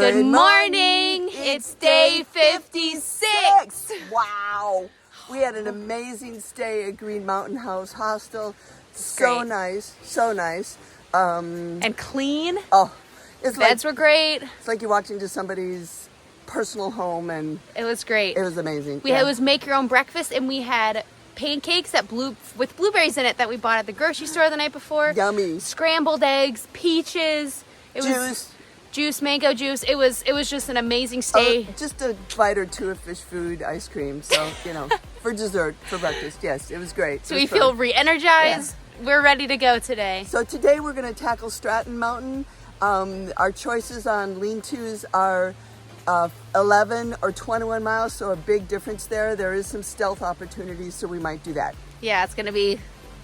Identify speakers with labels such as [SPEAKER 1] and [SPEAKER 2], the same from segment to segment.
[SPEAKER 1] Good morning. It's day 56.
[SPEAKER 2] Wow. We had an amazing stay at Green Mountain House Hostel. So
[SPEAKER 1] great.
[SPEAKER 2] nice. So nice.
[SPEAKER 1] And clean.
[SPEAKER 2] Oh, it's
[SPEAKER 1] Beds were great.
[SPEAKER 2] It's like you walked into somebody's personal home, and
[SPEAKER 1] It was great.
[SPEAKER 2] it was amazing.
[SPEAKER 1] It was make your own breakfast, and we had pancakes with blueberries in it that we bought at the grocery store the night before.
[SPEAKER 2] Yummy.
[SPEAKER 1] Scrambled eggs, peaches. Juice, mango juice. It was just an amazing stay.
[SPEAKER 2] Just a bite or two of fish food, ice cream. So, for dessert, for breakfast. Yes, it was great.
[SPEAKER 1] So we feel re-energized. Yeah. We're ready to go today.
[SPEAKER 2] So today we're going to tackle Stratton Mountain. Our choices on lean-tos are 11 or 21 miles, so a big difference there. There is some stealth opportunities, so we might do that.
[SPEAKER 1] Yeah, it's going to be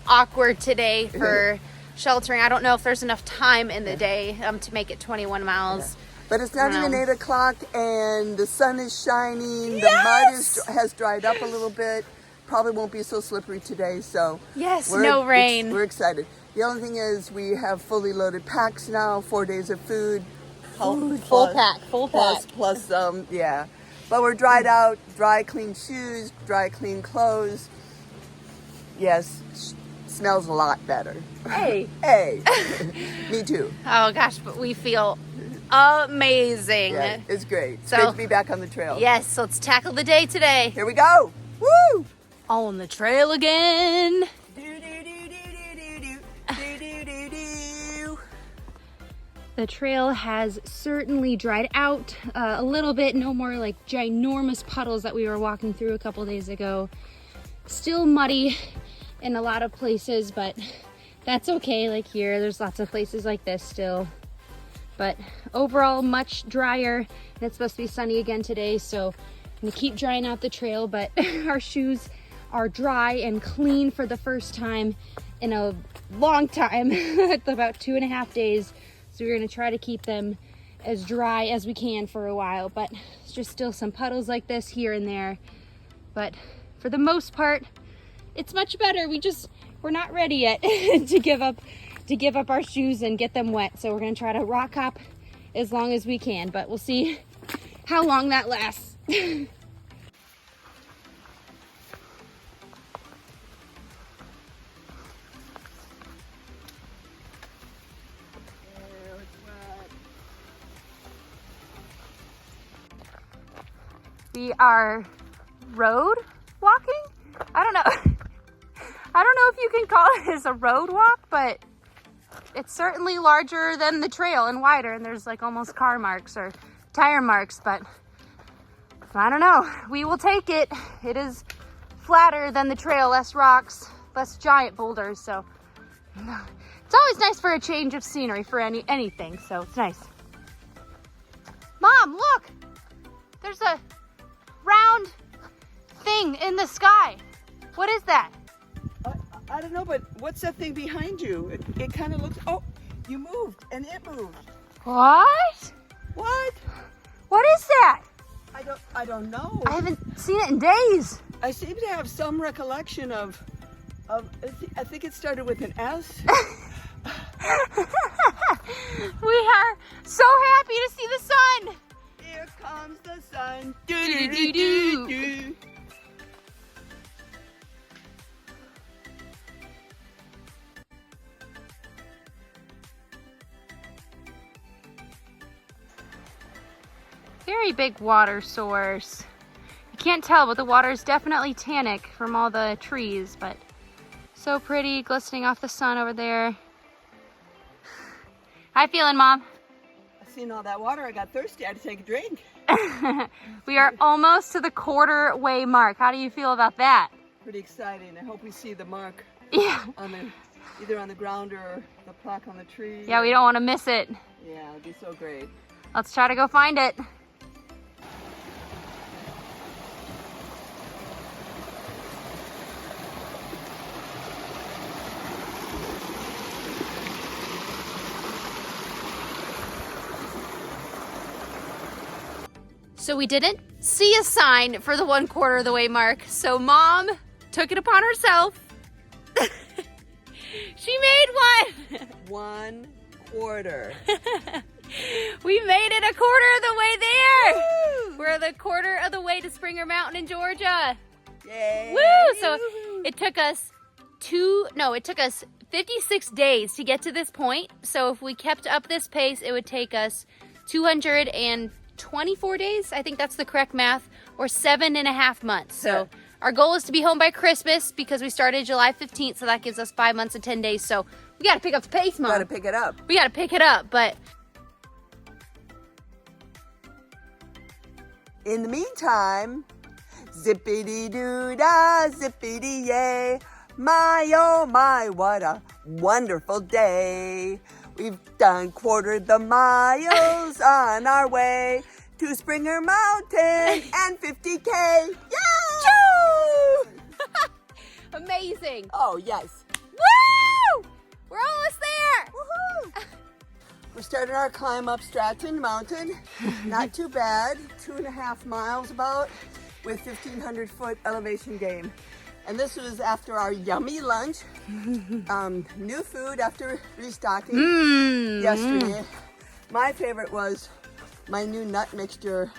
[SPEAKER 1] awkward today for sheltering. I don't know if there's enough time in the day to make it 21 miles.
[SPEAKER 2] Yeah. But it's not even 8 o'clock, and the sun is shining.
[SPEAKER 1] Yes!
[SPEAKER 2] The mud has dried up a little bit. Probably won't be so slippery today, so
[SPEAKER 1] yes, no rain.
[SPEAKER 2] We're excited. The only thing is we have fully loaded packs now, 4 days of food.
[SPEAKER 1] Full pack.
[SPEAKER 2] Plus, yeah. But we're dried out, dry, clean shoes, dry, clean clothes. Yes, smells a lot better.
[SPEAKER 1] Hey.
[SPEAKER 2] Hey. Me too.
[SPEAKER 1] Oh gosh, but we feel amazing.
[SPEAKER 2] Yeah, it's great. It's
[SPEAKER 1] So-
[SPEAKER 2] great to be back on the trail.
[SPEAKER 1] Yes, let's tackle the day today.
[SPEAKER 2] Here we go. Woo!
[SPEAKER 1] On the trail again. The trail has certainly dried out a little bit. No more like ginormous puddles that we were walking through a couple days ago. Still muddy in a lot of places, but that's okay. Like here, there's lots of places like this still. But overall, much drier. And it's supposed to be sunny again today, so I'm gonna keep drying out the trail, but our shoes are dry and clean for the first time in a long time, about 2.5 days. So we're gonna try to keep them as dry as we can for a while, but it's just still some puddles like this here and there. But for the most part, it's much better. We're not ready yet to give up our shoes and get them wet. So we're gonna try to rock hop as long as we can, but we'll see how long that lasts. We are road walking? I don't know. I don't know if you can call it as a road walk, but it's certainly larger than the trail and wider, and there's like almost car marks or tire marks, but I don't know. We will take it. It is flatter than the trail, less rocks, less giant boulders, so it's always nice for a change of scenery for anything, so it's nice. Mom, look! There's a round thing in the sky. What is that?
[SPEAKER 2] I don't know, but what's that thing behind you? It kind of looks, oh, you moved and it moved.
[SPEAKER 1] What?
[SPEAKER 2] What?
[SPEAKER 1] What is that?
[SPEAKER 2] I don't know.
[SPEAKER 1] I haven't seen it in days.
[SPEAKER 2] I seem to have some recollection of I think it started with an S.
[SPEAKER 1] We are so happy to see the sun.
[SPEAKER 2] Here comes the sun.
[SPEAKER 1] Do-do-do-do. Very big water source. You can't tell, but the water is definitely tannic from all the trees, but so pretty, glistening off the sun over there. How you feeling, Mom?
[SPEAKER 2] I've seen all that water. I got thirsty. I had to take a drink.
[SPEAKER 1] We are almost to the quarter-way mark. How do you feel about that?
[SPEAKER 2] Pretty exciting. I hope we see the mark.
[SPEAKER 1] Yeah.
[SPEAKER 2] Either on the ground or the plaque on the tree.
[SPEAKER 1] Yeah, we don't want to miss it.
[SPEAKER 2] Yeah, it'd be so great.
[SPEAKER 1] Let's try to go find it. So we didn't see a sign for the 1/4 of the way mark. So Mom took it upon herself. She made one.
[SPEAKER 2] 1/4.
[SPEAKER 1] We made it a quarter of the way there.
[SPEAKER 2] Woo!
[SPEAKER 1] We're the quarter of the way to Springer Mountain in Georgia.
[SPEAKER 2] Yay!
[SPEAKER 1] Woo! So it took us 56 days to get to this point. So if we kept up this pace, it would take us 224 days. I think that's the correct math, or 7.5 months. So our goal is to be home by Christmas because we started July 15th. So that gives us 5 months and 10 days. So we got to pick up the pace, Mom.
[SPEAKER 2] Got to pick it up.
[SPEAKER 1] We got to pick it up, but
[SPEAKER 2] in the meantime, zippity-doo-dah, zippity-yay. My, oh my, what a wonderful day. We've done quartered the miles on our way to Springer Mountain and 50K. Yeah!
[SPEAKER 1] amazing.
[SPEAKER 2] Oh, yes.
[SPEAKER 1] Woo! We're almost there.
[SPEAKER 2] Woohoo! We're starting our climb up Stratton Mountain. Not too bad, 2.5 miles about, with 1,500 foot elevation gain. And this was after our yummy lunch. New food after restocking yesterday. My favorite was my new nut mixture.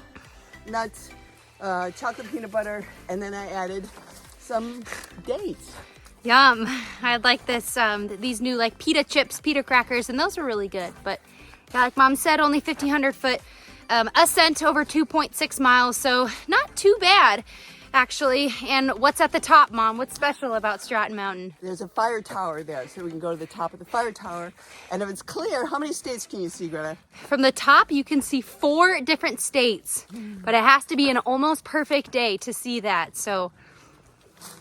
[SPEAKER 2] Nuts, chocolate peanut butter, and then I added some dates.
[SPEAKER 1] Yum. I like this, these new like pita chips, pita crackers, and those are really good. But yeah, like Mom said, only 1,500 foot ascent over 2.6 miles. So not too bad, actually. And what's at the top, Mom? What's special about Stratton Mountain?
[SPEAKER 2] There's a fire tower there, so we can go to the top of the fire tower. And if it's clear, how many states can you see, Greta?
[SPEAKER 1] From the top, you can see 4 different states, but it has to be an almost perfect day to see that. So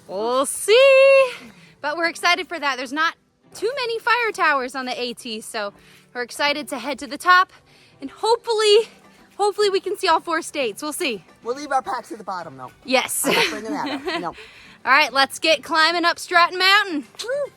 [SPEAKER 1] we'll see. But we're excited for that. There's not too many fire towers on the AT, so we're excited to head to the top, and hopefully we can see all 4 states. We'll see.
[SPEAKER 2] We'll leave our packs at the bottom, though.
[SPEAKER 1] Yes.
[SPEAKER 2] I'm not bringing that up. No.
[SPEAKER 1] All right, let's get climbing up Stratton Mountain.
[SPEAKER 2] Woo.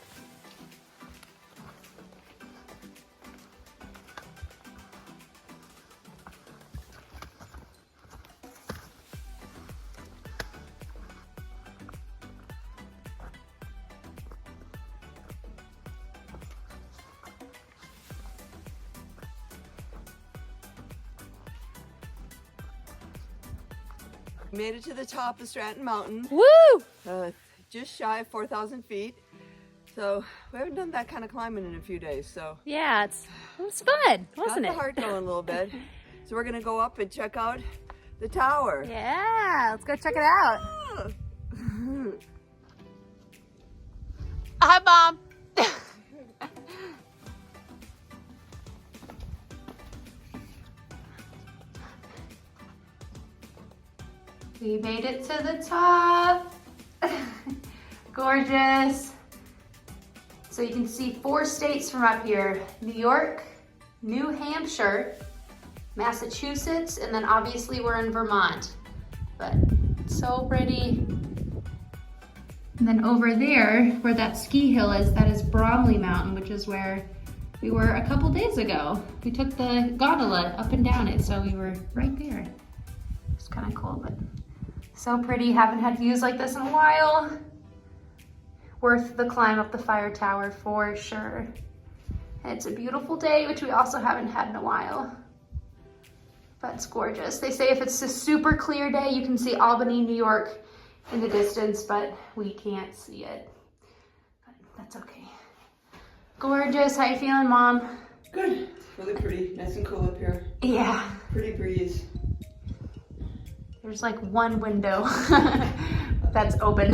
[SPEAKER 2] Made it to the top of Stratton Mountain.
[SPEAKER 1] Woo!
[SPEAKER 2] Just shy of 4,000 feet. So we haven't done that kind of climbing in a few days. So
[SPEAKER 1] Yeah, it was fun, wasn't
[SPEAKER 2] got
[SPEAKER 1] it?
[SPEAKER 2] the heart going a little bit. So we're gonna go up and check out the tower.
[SPEAKER 1] Yeah, let's go check it out.
[SPEAKER 2] Ah.
[SPEAKER 1] Hi, Mom. We made it to the top. Gorgeous. So you can see 4 states from up here: New York, New Hampshire, Massachusetts, and then obviously we're in Vermont. But it's so pretty. And then over there, where that ski hill is, that is Bromley Mountain, which is where we were a couple days ago. We took the gondola up and down it, so we were right there. It's kind of cool, but so pretty. Haven't had views like this in a while. Worth the climb up the fire tower for sure. And it's a beautiful day, which we also haven't had in a while. But it's gorgeous. They say if it's a super clear day, you can see Albany, New York in the distance, but we can't see it. But that's okay. Gorgeous. How you feeling, Mom?
[SPEAKER 2] Good. It's really pretty. Nice and cool up here.
[SPEAKER 1] Yeah.
[SPEAKER 2] Pretty breeze.
[SPEAKER 1] There's like one window that's open.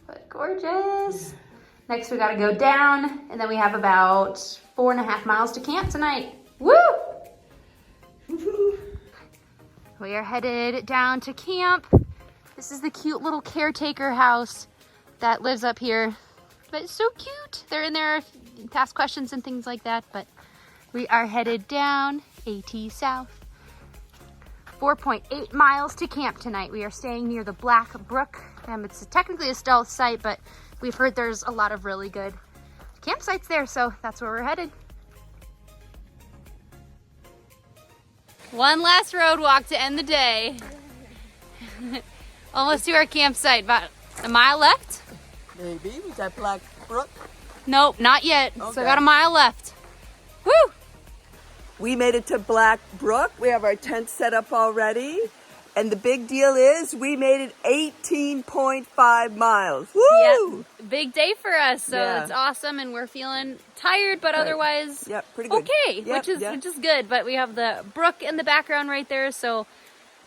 [SPEAKER 1] But gorgeous. Next we gotta go down, and then we have about 4.5 miles to camp tonight. Woo!
[SPEAKER 2] Woo-hoo.
[SPEAKER 1] We are headed down to camp. This is the cute little caretaker house that lives up here. But it's so cute. They're in there to ask questions and things like that. But we are headed down AT South. 4.8 miles to camp tonight. We are staying near the Brook. It's technically a stealth site, but we've heard there's a lot of really good campsites there, so that's where we're headed. One last road walk to end the day. Almost to our campsite. About a mile left?
[SPEAKER 2] Maybe. Was that Brook?
[SPEAKER 1] Nope, not yet.
[SPEAKER 2] Okay.
[SPEAKER 1] So I got a mile left. Woo!
[SPEAKER 2] We made it to Brook. We have our tent set up already. And the big deal is we made it 18.5 miles. Woo!
[SPEAKER 1] Yep. Big day for us. So it's awesome, and we're feeling tired, but otherwise
[SPEAKER 2] pretty good.
[SPEAKER 1] Okay,
[SPEAKER 2] Yep,
[SPEAKER 1] which is good. But we have the brook in the background right there, so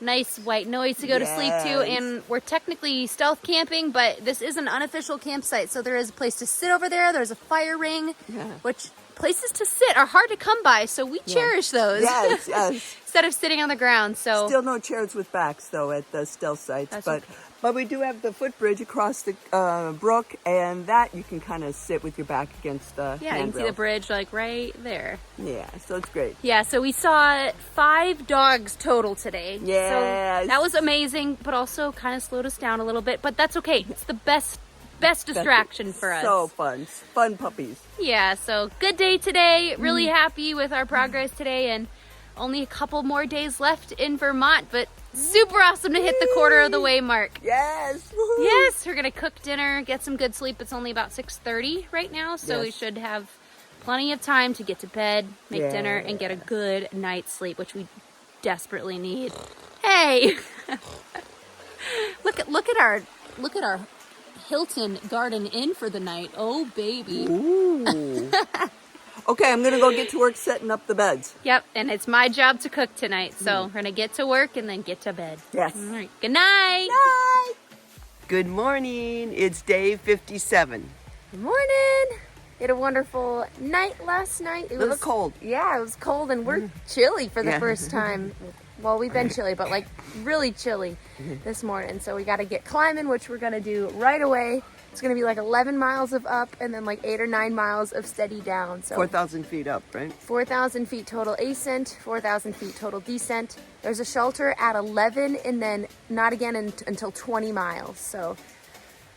[SPEAKER 1] nice white noise to go to sleep to. And we're technically stealth camping, but this is an unofficial campsite, so there is a place to sit over there. There's a fire ring, which places to sit are hard to come by, so we cherish those.
[SPEAKER 2] Yes, yes.
[SPEAKER 1] Instead of sitting on the ground. So
[SPEAKER 2] still no chairs with backs though at the stealth sites, but we do have the footbridge across the brook, and that you can kind of sit with your back against the
[SPEAKER 1] you can see the bridge like right there.
[SPEAKER 2] Yeah, so it's great.
[SPEAKER 1] Yeah, so we saw 5 dogs total today.
[SPEAKER 2] Yes.
[SPEAKER 1] So that was amazing, but also kind of slowed us down a little bit, but that's okay. It's the best distraction for us.
[SPEAKER 2] So fun puppies.
[SPEAKER 1] Yeah, so good day today. Really happy with our progress today, and only a couple more days left in Vermont, but super awesome to hit the quarter of the way mark.
[SPEAKER 2] Yes. Woo-hoo.
[SPEAKER 1] Yes, we're gonna cook dinner, get some good sleep. It's only about 6:30 right now, so we should have plenty of time to get to bed, make dinner, and get a good night's sleep, which we desperately need. Hey, look at our Hilton Garden Inn for the night. Oh baby.
[SPEAKER 2] Ooh. Okay, I'm gonna go get to work setting up the beds.
[SPEAKER 1] Yep, and it's my job to cook tonight, so we're gonna get to work and then get to bed.
[SPEAKER 2] Yes.
[SPEAKER 1] All right. Good night.
[SPEAKER 2] Night. Good morning. It's day 57.
[SPEAKER 3] Good morning. We had a wonderful night last night. It
[SPEAKER 2] little
[SPEAKER 3] was
[SPEAKER 2] cold.
[SPEAKER 3] Yeah, it was cold, and we're chilly for the first time. Well, we've been chilly, but like really chilly this morning. So we got to get climbing, which we're gonna do right away. It's gonna be like 11 miles of up and then like 8 or 9 miles of steady down. So
[SPEAKER 2] 4,000 feet up, right?
[SPEAKER 3] 4,000 feet total ascent, 4,000 feet total descent. There's a shelter at 11 and then not again until 20 miles. So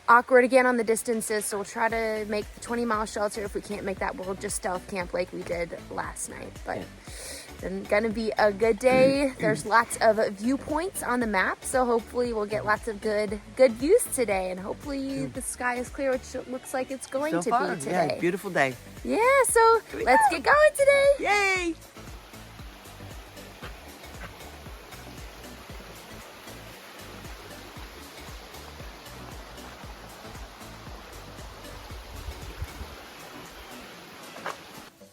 [SPEAKER 3] awkward again on the distances. So we'll try to make the 20-mile shelter. If we can't make that, we'll just stealth camp like we did last night. But it's gonna be a good day. There's lots of viewpoints on the map, so hopefully we'll get lots of good views today, and hopefully the sky is clear, which it looks like it's going to be today.
[SPEAKER 2] Yeah, beautiful day.
[SPEAKER 3] Yeah, so let's get going today.
[SPEAKER 2] Yay!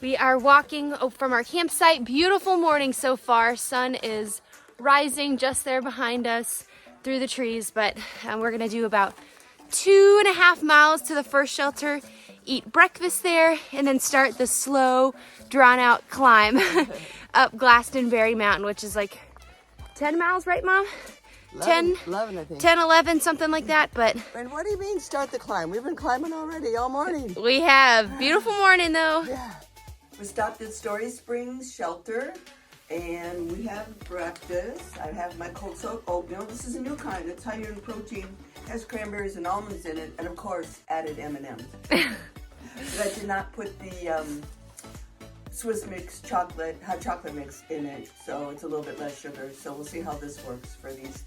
[SPEAKER 1] We are walking from our campsite. Beautiful morning so far. Sun is rising just there behind us through the trees, but we're gonna do about 2.5 miles to the first shelter, eat breakfast there, and then start the slow, drawn-out climb up Glastonbury Mountain, which is like 10 miles, right, Mom?
[SPEAKER 2] 11, I think.
[SPEAKER 1] 10, 11, something like that, but...
[SPEAKER 2] And what do you mean start the climb? We've been climbing already all morning.
[SPEAKER 1] We have. Beautiful morning, though.
[SPEAKER 2] Yeah. We stopped at Story Springs Shelter, and we have breakfast. I have my cold soaked oatmeal. This is a new kind. It's higher in protein, has cranberries and almonds in it, and of course, added M&Ms. But I did not put the Swiss mix chocolate, hot chocolate mix in it, so it's a little bit less sugar. So we'll see how this works for these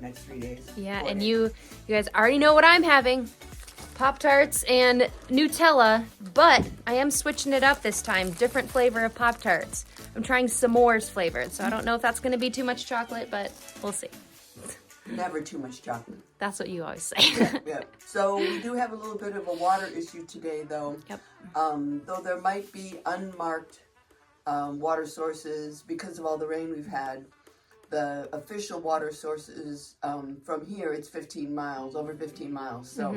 [SPEAKER 2] next 3 days.
[SPEAKER 1] Yeah, and you guys already know what I'm having. Pop-Tarts and Nutella, but I am switching it up this time. Different flavor of Pop-Tarts. I'm trying s'mores flavored, so I don't know if that's going to be too much chocolate, but we'll see.
[SPEAKER 2] Never too much chocolate.
[SPEAKER 1] That's what you always say.
[SPEAKER 2] Yeah. So we do have a little bit of a water issue today, though.
[SPEAKER 1] Yep.
[SPEAKER 2] Though there might be unmarked water sources because of all the rain we've had. The official water sources from here, it's 15 miles, over 15 miles. So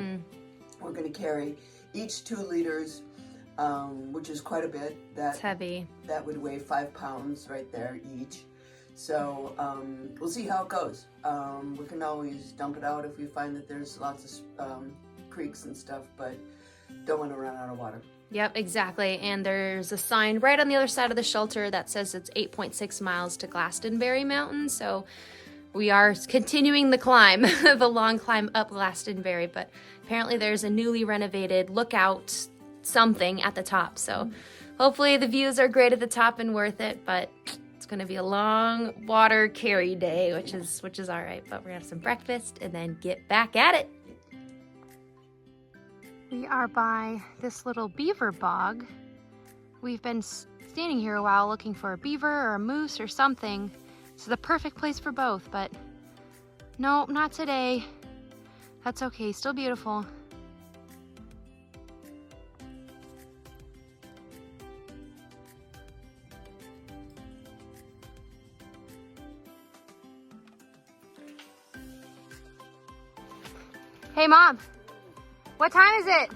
[SPEAKER 2] we're going to carry each 2 liters, which is quite a bit.
[SPEAKER 1] It's heavy.
[SPEAKER 2] That would weigh 5 pounds right there each. So we'll see how it goes. We can always dump it out if we find that there's lots of creeks and stuff, but don't want to run out of water.
[SPEAKER 1] Yep, exactly. And there's a sign right on the other side of the shelter that says it's 8.6 miles to Glastonbury Mountain. So we are continuing the climb, the long climb up Glastonbury. But apparently there's a newly renovated lookout something at the top. So hopefully the views are great at the top and worth it. But it's going to be a long water carry day, which is all right. But we're going to have some breakfast and then get back at it. We are by this little beaver bog, we've been standing here a while looking for a beaver or a moose or something. It's the perfect place for both, but nope, not today. That's okay, still beautiful. Hey Mom, what time is it?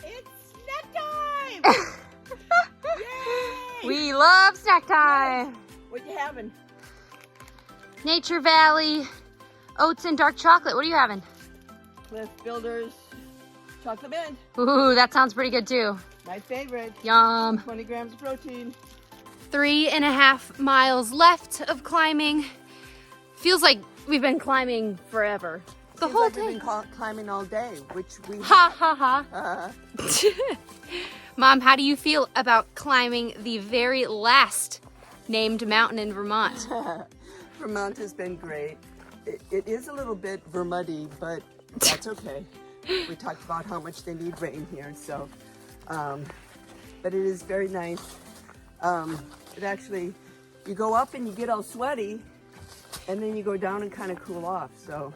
[SPEAKER 2] It's snack time! Yay!
[SPEAKER 1] We love snack time.
[SPEAKER 2] What you having?
[SPEAKER 1] Nature Valley, oats and dark chocolate. What are you having?
[SPEAKER 2] Cliff Builders chocolate mint.
[SPEAKER 1] Ooh, that sounds pretty good too.
[SPEAKER 2] My favorite.
[SPEAKER 1] Yum.
[SPEAKER 2] 20 grams of protein.
[SPEAKER 1] 3.5 miles left of climbing. Feels like we've been climbing forever. The
[SPEAKER 2] Seems
[SPEAKER 1] whole
[SPEAKER 2] like
[SPEAKER 1] day.
[SPEAKER 2] we've been climbing all day, which we
[SPEAKER 1] Ha ha ha. Mom, how do you feel about climbing the very last named mountain in Vermont?
[SPEAKER 2] Vermont has been great. It is a little bit Vermonty, but that's okay. We talked about how much they need rain here, so, but it is very nice. It actually, you go up and you get all sweaty, and then you go down and kind of cool off, so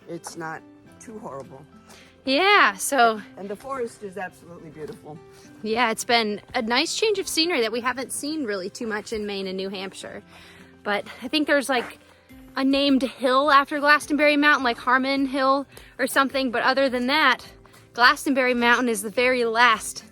[SPEAKER 2] it's not too horrible.
[SPEAKER 1] Yeah, so
[SPEAKER 2] And the forest is absolutely beautiful.
[SPEAKER 1] yeah, it's been a nice change of scenery that we haven't seen really too much in Maine and New Hampshire. But I think there's like a named hill after Glastonbury Mountain, like Harmon Hill or something. But other than that, Glastonbury Mountain is the very last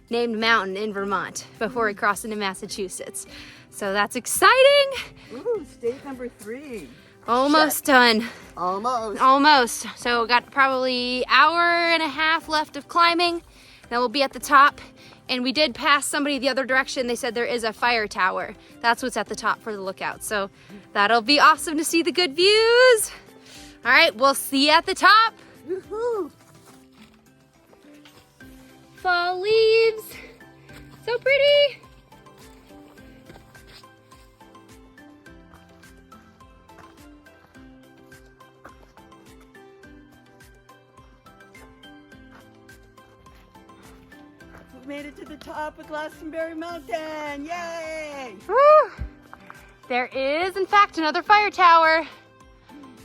[SPEAKER 1] named mountain in Vermont before we cross into Massachusetts. So that's exciting.
[SPEAKER 2] Ooh, state number 3.
[SPEAKER 1] Almost done.
[SPEAKER 2] Almost.
[SPEAKER 1] Almost. So got probably hour and a half left of climbing. Then we'll be at the top. And we did pass somebody the other direction. They said there is a fire tower. That's what's at the top for the lookout. So that'll be awesome to see the good views. All right, we'll see you at the top.
[SPEAKER 2] Woohoo!
[SPEAKER 1] Fall leaves. So pretty.
[SPEAKER 2] We made it to the top of Glastonbury Mountain. Yay!
[SPEAKER 1] Woo. There is, in fact, another fire tower.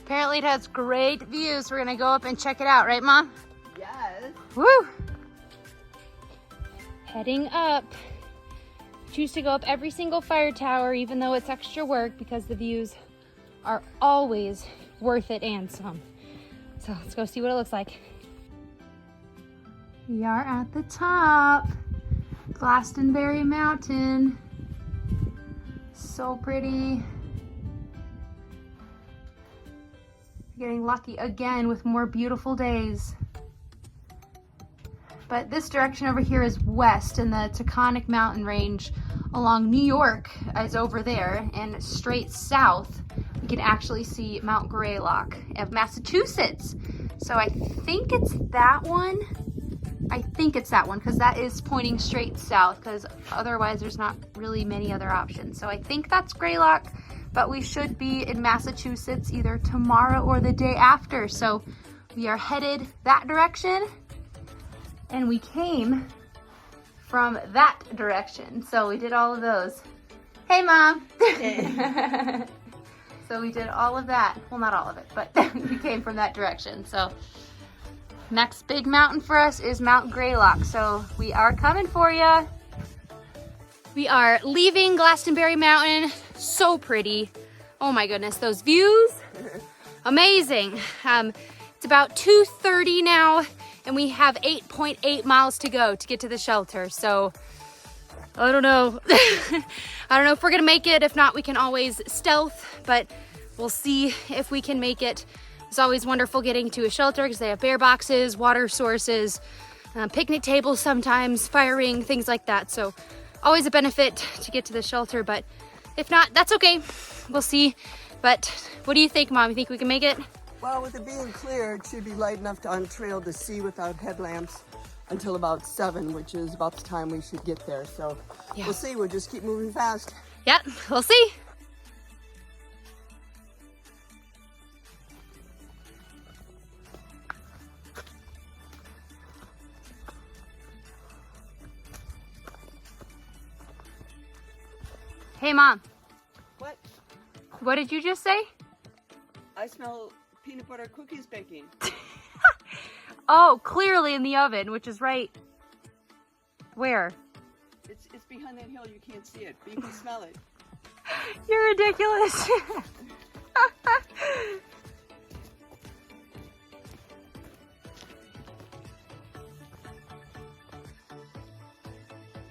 [SPEAKER 1] Apparently it has great views. We're gonna go up and check it out, right, Mom?
[SPEAKER 2] Yes.
[SPEAKER 1] Woo! Heading up. Choose to go up every single fire tower, even though it's extra work, because the views are always worth it and some. So let's go see what it looks like. We are at the top. Glastonbury Mountain. So pretty. Getting lucky again with more beautiful days. But this direction over here is west, and the Taconic mountain range along New York is over there, and straight south we can actually see Mount Greylock of Massachusetts. So I think it's that one. I think it's that one because that is pointing straight south, because otherwise there's not really many other options. So I think that's Greylock, but we should be in Massachusetts either tomorrow or the day after. So we are headed that direction. And we came from that direction. So we did all of those. Hey, Mom.
[SPEAKER 2] Hey.
[SPEAKER 1] So we did all of that. Well, not all of it, but we came from that direction. So next big mountain for us is Mount Greylock. So we are coming for you. We are leaving Glastonbury Mountain. So pretty. Oh my goodness, those views. Amazing. It's about 2:30 now. And we have 8.8 miles to go to get to the shelter. So I don't know. I don't know if we're gonna make it. If not, we can always stealth, but we'll see if we can make it. It's always wonderful getting to a shelter because they have bear boxes, water sources, picnic tables sometimes, fire ring, things like that. So always a benefit to get to the shelter, but if not, that's okay. We'll see. But what do you think, Mom? You think we can make it?
[SPEAKER 2] Well, with it being clear, it should be light enough on trail to see without headlamps until about 7, which is about the time we should get there. So
[SPEAKER 1] Yeah.
[SPEAKER 2] we'll see. We'll just keep moving fast.
[SPEAKER 1] Yep, we'll see. Hey, Mom.
[SPEAKER 2] What?
[SPEAKER 1] What did you just say?
[SPEAKER 2] I smell peanut butter cookies baking.
[SPEAKER 1] Oh, clearly in the oven, which is right where?
[SPEAKER 2] It's behind that hill. You can't see it, but you can smell it.
[SPEAKER 1] You're ridiculous.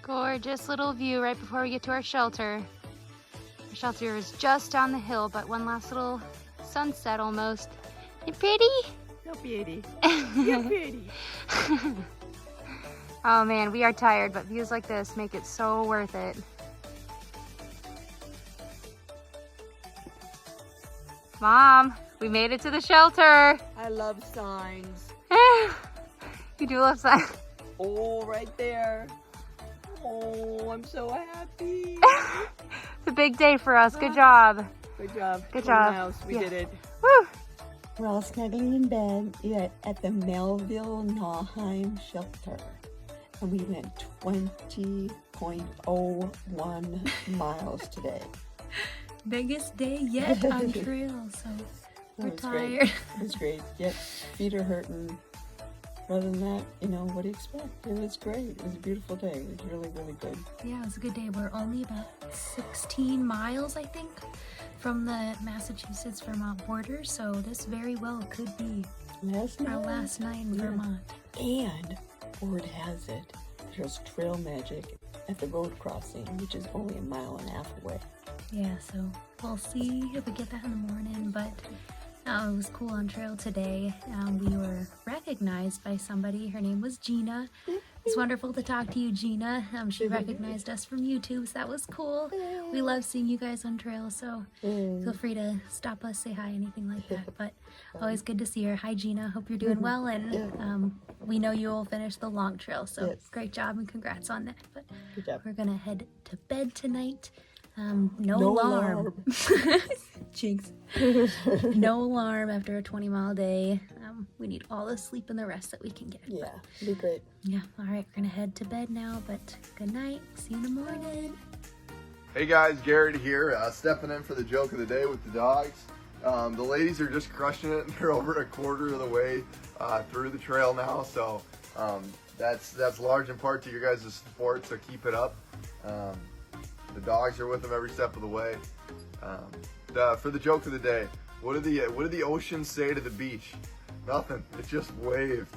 [SPEAKER 1] Gorgeous little view right before we get to our shelter. Our shelter is just down the hill, but one last little sunset almost. You pretty?
[SPEAKER 2] So pretty. You're pretty.
[SPEAKER 1] Oh man, we are tired, but views like this make it so worth it. Mom, we made it to the shelter.
[SPEAKER 2] I love signs.
[SPEAKER 1] You do love signs.
[SPEAKER 2] Oh, right there. Oh, I'm so happy.
[SPEAKER 1] It's a big day for us. Good job.
[SPEAKER 2] Good job.
[SPEAKER 1] Good
[SPEAKER 2] 20
[SPEAKER 1] job.
[SPEAKER 2] miles. We
[SPEAKER 1] Yeah.
[SPEAKER 2] did it.
[SPEAKER 1] Woo!
[SPEAKER 4] We're all snuggling in bed at the Melville-Nauheim shelter. And we went 20.01 miles today.
[SPEAKER 3] Biggest day yet on trail, so we're
[SPEAKER 4] It was
[SPEAKER 3] tired.
[SPEAKER 4] great. It was great. Yet feet are hurting. Other than that, what do you expect? It was great. It was a beautiful day. It was really, really good.
[SPEAKER 3] Yeah, it was a good day. We're only about 16 miles, I think, from the Massachusetts-Vermont border, so this very well could be our last night in Vermont.
[SPEAKER 4] And word has it, there's trail magic at the road crossing, which is only 1.5 miles away.
[SPEAKER 3] Yeah, so we'll see if we get that in the morning, but it was cool on trail today. We were recognized by somebody. Her name was Gina. It's wonderful to talk to you, Gina. She recognized us from YouTube, so that was cool. We love seeing you guys on trail, so feel free to stop us, say hi, anything like that. But always good to see her. Hi, Gina. Hope you're doing well, and we know you will finish the long trail, so great job and congrats on that. But
[SPEAKER 4] Good job.
[SPEAKER 3] we're gonna head to bed tonight. No alarm.
[SPEAKER 4] Jinx.
[SPEAKER 3] No alarm after a 20-mile day. We need all the sleep and the rest that we can get.
[SPEAKER 4] Yeah, it'll be great.
[SPEAKER 3] Yeah, all right, we're gonna head to bed now, but good night. See you in the morning.
[SPEAKER 5] Hey guys, Garrett here, stepping in for the joke of the day with the dogs. The ladies are just crushing it. They're over a quarter of the way through the trail now, so that's large in part to your guys' support, so keep it up. The dogs are with them every step of the way. For the joke of the day, what did the ocean say to the beach? Nothing. It just waved.